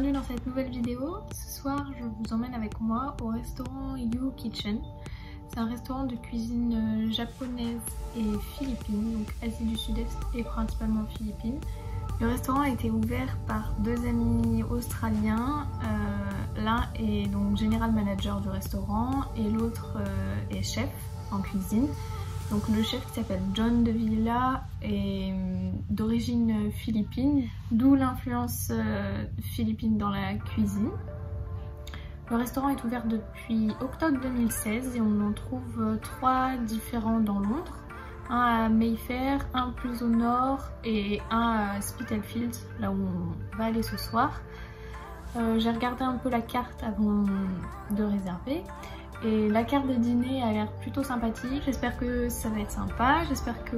bienvenue dans cette nouvelle vidéo. Ce soir je vous emmène avec moi au restaurant You Kitchen. C'est un restaurant de cuisine japonaise et philippine, donc Asie du Sud-Est et principalement Philippines. Le restaurant a été ouvert par deux amis australiens. L'un est donc général manager du restaurant et l'autre est chef en cuisine. Donc le chef qui s'appelle John De Villa est d'origine philippine, d'où l'influence philippine dans la cuisine. Le restaurant est ouvert depuis octobre 2016 et on en trouve 3 différents dans Londres. Un à Mayfair, un plus au nord et un à Spitalfields, là où on va aller ce soir. J'ai regardé un peu la carte avant de réserver. Et la carte de dîner a l'air plutôt sympathique, j'espère que ça va être sympa, j'espère que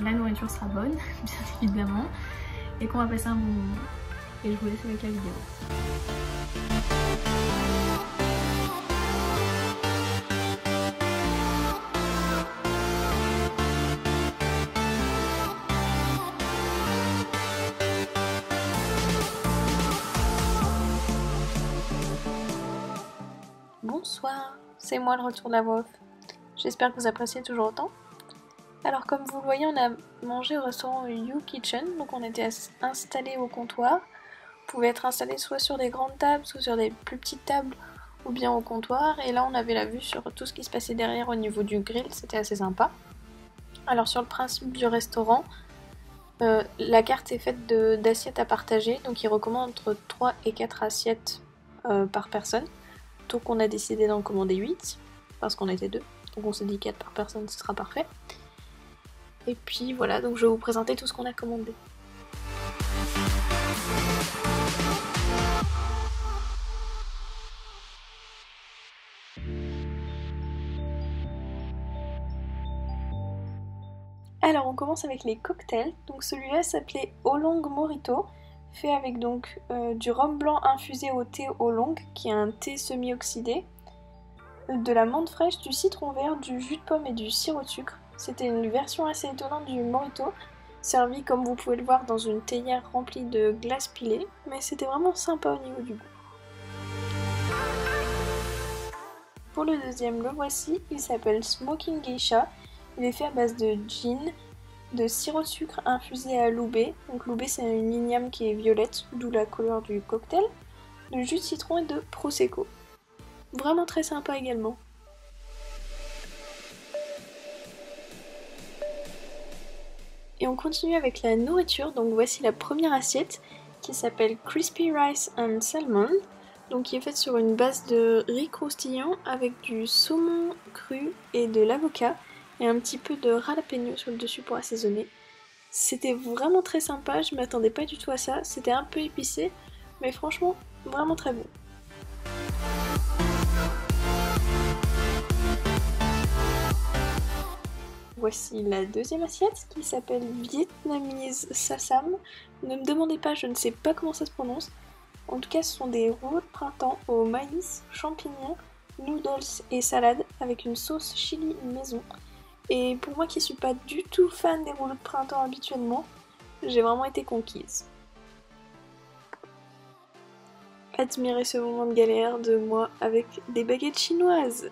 la nourriture sera bonne, bien évidemment, et qu'on va passer un bon moment. Et je vous laisse avec la vidéo. Bonsoir, c'est moi le retour de la voix off. J'espère que vous appréciez toujours autant. Alors comme vous le voyez, on a mangé au restaurant You Kitchen, donc on était installés au comptoir. Vous pouvez être installé soit sur des grandes tables, soit sur des plus petites tables, ou bien au comptoir. Et là on avait la vue sur tout ce qui se passait derrière au niveau du grill, c'était assez sympa. Alors sur le principe du restaurant, la carte est faite d'assiettes à partager, donc il recommande entre 3 et 4 assiettes par personne. Donc on a décidé d'en commander 8, parce qu'on était 2, donc on s'est dit 4 par personne, ce sera parfait. Et puis voilà, donc je vais vous présenter tout ce qu'on a commandé. Alors on commence avec les cocktails, donc celui-là s'appelait Oolong Mojito, fait avec donc du rhum blanc infusé au thé oolong, qui est un thé semi-oxydé, de la menthe fraîche, du citron vert, du jus de pomme et du sirop de sucre. C'était une version assez étonnante du mojito, servi comme vous pouvez le voir dans une théière remplie de glace pilée, mais c'était vraiment sympa au niveau du goût. Pour le deuxième, le voici, il s'appelle Smoking Geisha, il est fait à base de gin, de sirop de sucre infusé à loubé, donc loubé c'est une igname qui est violette, d'où la couleur du cocktail, de jus de citron et de prosecco. Vraiment très sympa également. Et on continue avec la nourriture, donc voici la première assiette qui s'appelle Crispy Rice and Salmon, donc qui est faite sur une base de riz croustillant avec du saumon cru et de l'avocat et un petit peu de jalapeno sur le dessus pour assaisonner. C'était vraiment très sympa, je m'attendais pas du tout à ça, c'était un peu épicé, mais franchement vraiment très bon. Voici la deuxième assiette qui s'appelle Vietnamese Sassam. Ne me demandez pas, je ne sais pas comment ça se prononce. En tout cas, ce sont des rouleaux de printemps au maïs, champignons, noodles et salade avec une sauce chili maison. Et pour moi qui suis pas du tout fan des rouleaux de printemps habituellement, j'ai vraiment été conquise. Admirez ce moment de galère de moi avec des baguettes chinoises.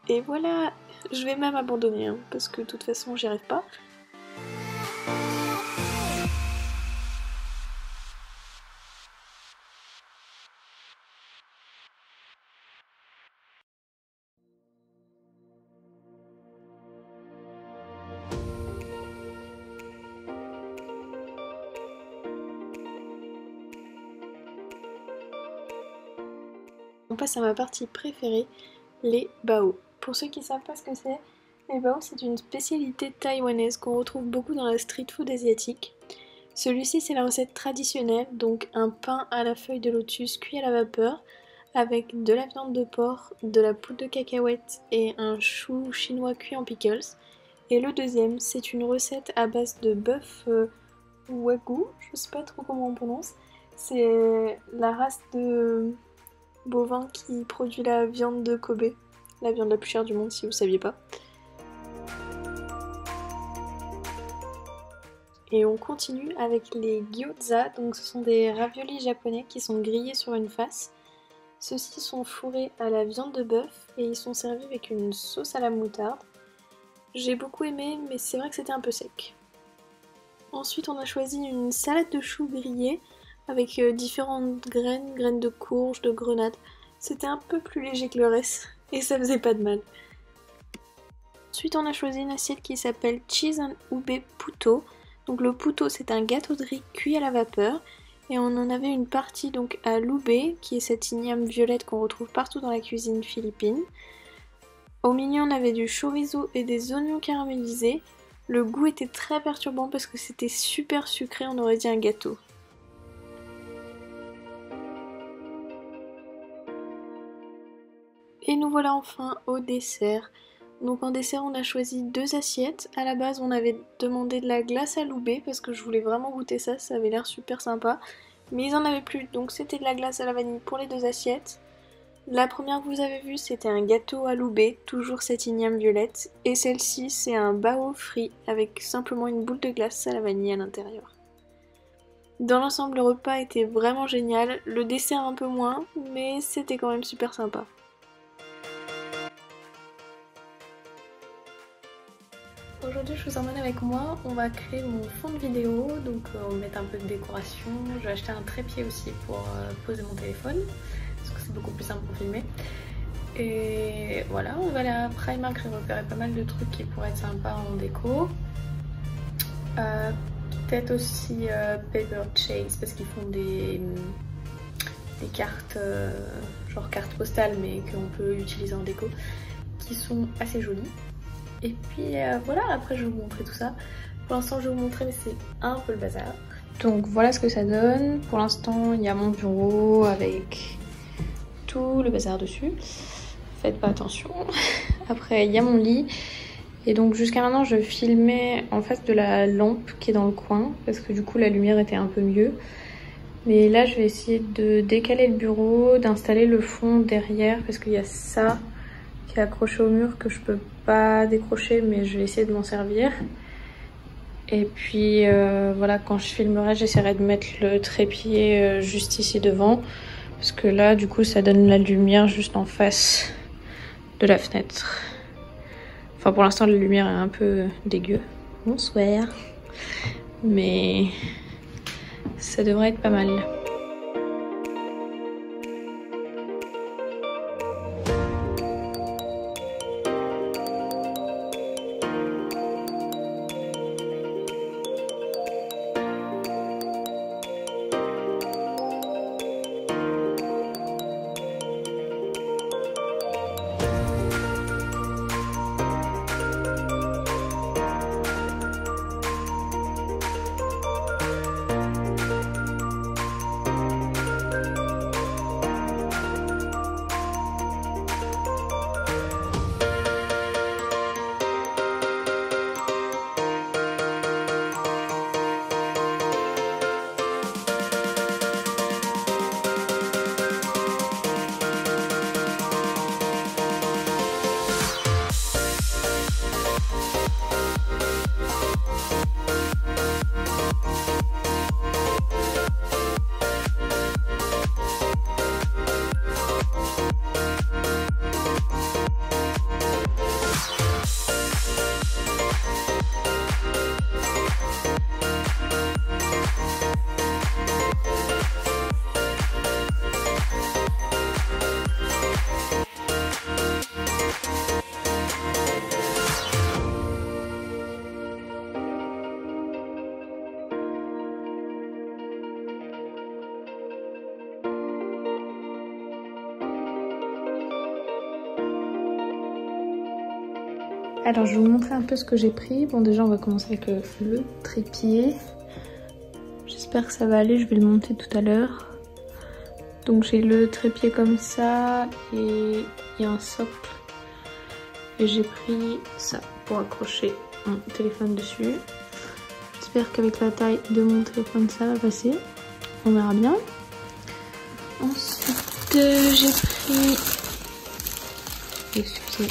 Et voilà, je vais même abandonner, hein, parce que de toute façon j'y arrive pas. On passe à ma partie préférée, les bao. Pour ceux qui ne savent pas ce que c'est, les bao c'est une spécialité taïwanaise qu'on retrouve beaucoup dans la street food asiatique. Celui-ci c'est la recette traditionnelle, donc un pain à la feuille de lotus cuit à la vapeur avec de la viande de porc, de la poudre de cacahuète et un chou chinois cuit en pickles. Et le deuxième c'est une recette à base de bœuf wagyu, je sais pas trop comment on prononce, c'est la race de bovin qui produit la viande de Kobe, la viande la plus chère du monde si vous saviez pas. Et on continue avec les gyoza, donc ce sont des raviolis japonais qui sont grillés sur une face. Ceux-ci sont fourrés à la viande de bœuf et ils sont servis avec une sauce à la moutarde. J'ai beaucoup aimé, mais c'est vrai que c'était un peu sec. Ensuite on a choisi une salade de choux grillée avec différentes graines de courge, de grenade. C'était un peu plus léger que le reste et ça faisait pas de mal. Ensuite on a choisi une assiette qui s'appelle Cheese and Ube Puto. Donc le puto c'est un gâteau de riz cuit à la vapeur et on en avait une partie donc à l'ube qui est cette igname violette qu'on retrouve partout dans la cuisine philippine. Au milieu on avait du chorizo et des oignons caramélisés. Le goût était très perturbant parce que c'était super sucré, on aurait dit un gâteau. Et nous voilà enfin au dessert. Donc en dessert on a choisi 2 assiettes. À la base on avait demandé de la glace à l'oubé parce que je voulais vraiment goûter ça, ça avait l'air super sympa. Mais ils en avaient plus, donc c'était de la glace à la vanille pour les 2 assiettes. La première que vous avez vue c'était un gâteau à l'oubé, toujours cette igname violette. Et celle-ci c'est un bao frit avec simplement une boule de glace à la vanille à l'intérieur. Dans l'ensemble le repas était vraiment génial, le dessert un peu moins, mais c'était quand même super sympa. Aujourd'hui je vous emmène avec moi, on va créer mon fond de vidéo, donc on va mettre un peu de décoration, je vais acheter un trépied aussi pour poser mon téléphone, parce que c'est beaucoup plus simple pour filmer. Et voilà, on va aller à Primark, j'ai repéré pas mal de trucs qui pourraient être sympas en déco. Peut-être aussi Paper Chase, parce qu'ils font des cartes, genre cartes postales, mais qu'on peut utiliser en déco, qui sont assez jolies. Et puis voilà, après je vais vous montrer tout ça. Pour l'instant je vais vous montrer mais c'est un peu le bazar. Donc voilà ce que ça donne. Pour l'instant il y a mon bureau avec tout le bazar dessus. Faites pas attention. Après il y a mon lit. Et donc jusqu'à maintenant je filmais en face de la lampe qui est dans le coin. Parce que du coup la lumière était un peu mieux. Mais là je vais essayer de décaler le bureau, d'installer le fond derrière. Parce qu'il y a ça qui est accroché au mur que je peux pas décrocher, mais je vais essayer de m'en servir. Et puis voilà, quand je filmerai j'essaierai de mettre le trépied juste ici devant, parce que là du coup ça donne la lumière juste en face de la fenêtre. Enfin pour l'instant la lumière est un peu dégueu, bonsoir, mais ça devrait être pas mal. Alors je vais vous montrer un peu ce que j'ai pris. Bon déjà on va commencer avec le trépied. J'espère que ça va aller, je vais le monter tout à l'heure. Donc j'ai le trépied comme ça et il y a un socle. Et j'ai pris ça pour accrocher mon téléphone dessus. J'espère qu'avec la taille de mon téléphone ça va passer. On verra bien. Ensuite j'ai pris... Excusez.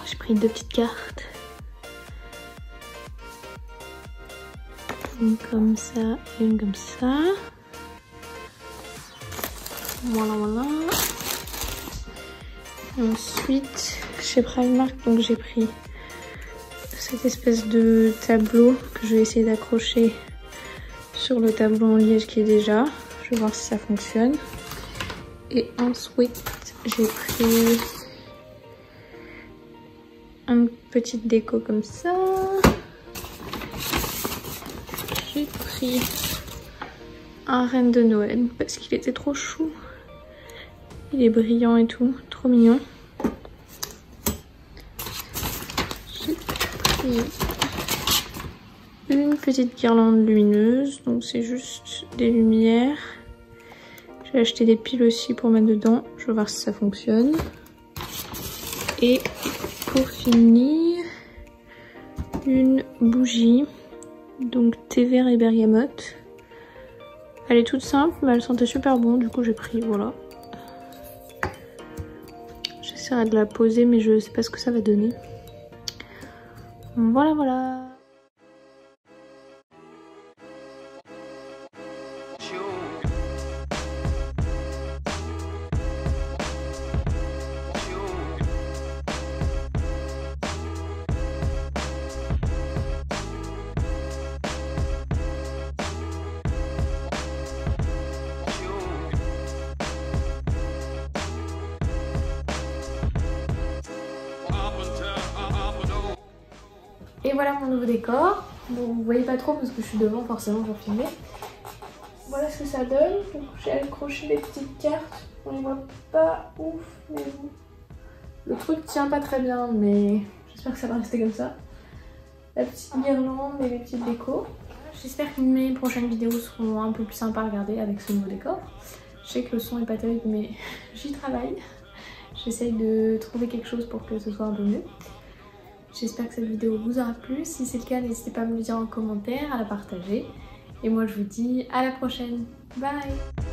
J'ai pris 2 petites cartes. Une comme ça et une comme ça. Voilà, voilà. Et ensuite, chez Primark, donc j'ai pris cette espèce de tableau que je vais essayer d'accrocher sur le tableau en liège qui est déjà. Je vais voir si ça fonctionne. Et ensuite, j'ai pris une petite déco comme ça. J'ai pris un renne de Noël parce qu'il était trop chou. Il est brillant et tout, trop mignon. J'ai pris une petite guirlande lumineuse, donc c'est juste des lumières. J'ai acheté des piles aussi pour mettre dedans, je vais voir si ça fonctionne. Et pour finir, une bougie, donc thé vert et bergamote. Elle est toute simple mais elle sentait super bon, du coup j'ai pris, voilà. J'essaierai de la poser mais je sais pas ce que ça va donner. Voilà, voilà. Et voilà mon nouveau décor. Bon, vous voyez pas trop parce que je suis devant forcément pour filmer. Voilà ce que ça donne. Donc j'ai accroché les petites cartes. On ne voit pas ouf, mais bon. Le truc tient pas très bien, mais j'espère que ça va rester comme ça. La petite guirlande et les petites décos. J'espère que mes prochaines vidéos seront un peu plus sympas à regarder avec ce nouveau décor. Je sais que le son est pas terrible, mais j'y travaille. J'essaye de trouver quelque chose pour que ce soit un peu mieux. J'espère que cette vidéo vous aura plu. Si c'est le cas, n'hésitez pas à me le dire en commentaire, à la partager. Et moi je vous dis à la prochaine. Bye!